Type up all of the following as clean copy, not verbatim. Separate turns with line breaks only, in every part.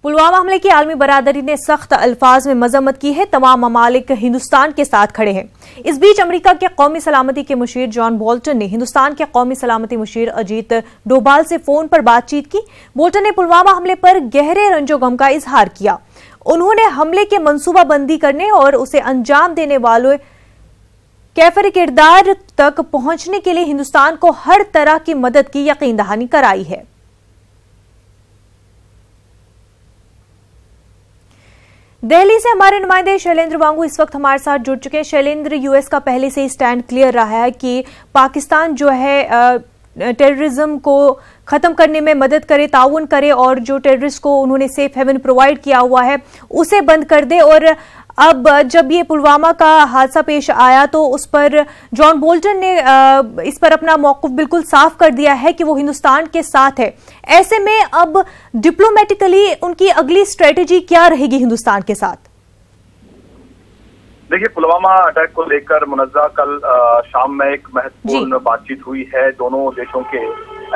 पुलवामा हमले की आलमी बरादरी ने सख्त अल्फाज में मजम्मत की है। तमाम ममालिक हिंदुस्तान के साथ खड़े हैं। इस बीच अमेरिका के कौमी सलामती के मुशीर जॉन बोल्टन ने हिंदुस्तान के कौमी सलामती मुशीर अजीत डोभाल से फोन पर बातचीत की। बोल्टन ने पुलवामा हमले पर गहरे रंजोगम का इजहार किया। उन्होंने हमले के मंसूबाबंदी करने और उसे अंजाम देने वालों कैफर किरदार तक पहुंचने के लिए हिंदुस्तान को हर तरह की मदद की यकीन दहानी कराई है। दिल्ली से हमारे नुमाइंदे शैलेंद्र वांगू इस वक्त हमारे साथ जुड़ चुके हैं। शैलेंद्र, यूएस का पहले से ही स्टैंड क्लियर रहा है कि पाकिस्तान जो है टेररिज्म को खत्म करने में मदद करे, ताउन करे और जो टेररिस्ट को उन्होंने सेफ हेवन प्रोवाइड किया हुआ है उसे बंद कर दे। और अब जब ये पुलवामा का हादसा पेश आया तो उस पर जॉन बोल्टन ने इस पर अपना मौक़िफ़ बिल्कुल साफ कर दिया है कि वो हिंदुस्तान के साथ है। ऐसे में अब डिप्लोमेटिकली उनकी अगली स्ट्रेटेजी क्या रहेगी हिंदुस्तान के साथ?
देखिए, पुलवामा अटैक को लेकर मुनज़्ज़ा कल शाम में एक महत्वपूर्ण बातचीत हुई है दोनों देशों के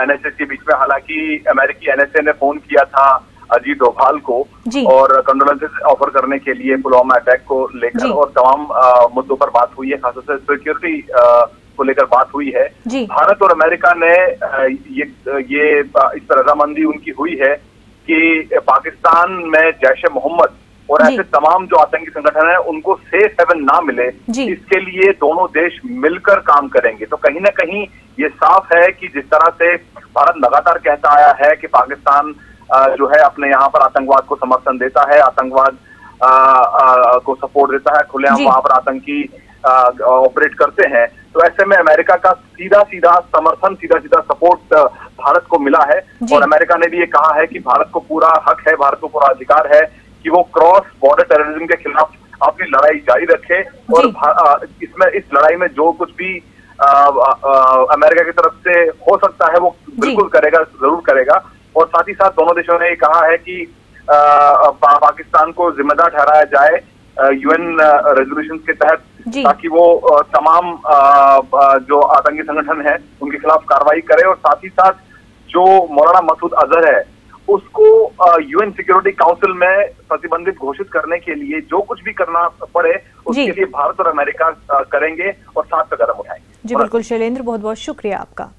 एनएसए के बीच में। हालांकि अमेरिकी एनएसए ने फोन किया था अजीत डोभाल को और कंडोलेंसेस ऑफर करने के लिए पुलवामा अटैक को लेकर, और तमाम मुद्दों पर बात हुई है, खासतौर से सिक्योरिटी को लेकर बात हुई है। भारत और अमेरिका ने ये इस पर रजामंदी उनकी हुई है कि पाकिस्तान में जैश ए मोहम्मद और ऐसे तमाम जो आतंकी संगठन है उनको सेफ हेवन ना मिले, इसके लिए दोनों देश मिलकर काम करेंगे। तो कहीं ना कहीं ये साफ है कि जिस तरह से भारत लगातार कहता आया है कि पाकिस्तान जो है अपने यहाँ पर आतंकवाद को समर्थन देता है, आतंकवाद को सपोर्ट देता है, खुलेआम वहां पर आतंकी ऑपरेट करते हैं, तो ऐसे में अमेरिका का सीधा सीधा समर्थन, सीधा सीधा सपोर्ट भारत को मिला है। और अमेरिका ने भी ये कहा है कि भारत को पूरा हक है, भारत को पूरा अधिकार है कि वो क्रॉस बॉर्डर टेररिज्म के खिलाफ अपनी लड़ाई जारी रखे। और इस लड़ाई में जो कुछ भी अमेरिका की तरफ से हो सकता है वो बिल्कुल करेगा, जरूर करेगा। और साथ ही साथ दोनों देशों ने कहा है कि पाकिस्तान को जिम्मेदार ठहराया जाए यूएन रेजोल्यूशन के तहत, ताकि वो तमाम जो आतंकी संगठन है उनके खिलाफ कार्रवाई करे। और साथ ही साथ जो मौलाना मसूद अजहर है उसको यूएन सिक्योरिटी काउंसिल में प्रतिबंधित घोषित करने के लिए जो कुछ भी करना पड़े उसके लिए भारत और अमेरिका करेंगे और साथ में कदम उठाएंगे।
जी बिल्कुल शैलेंद्र, बहुत बहुत शुक्रिया आपका।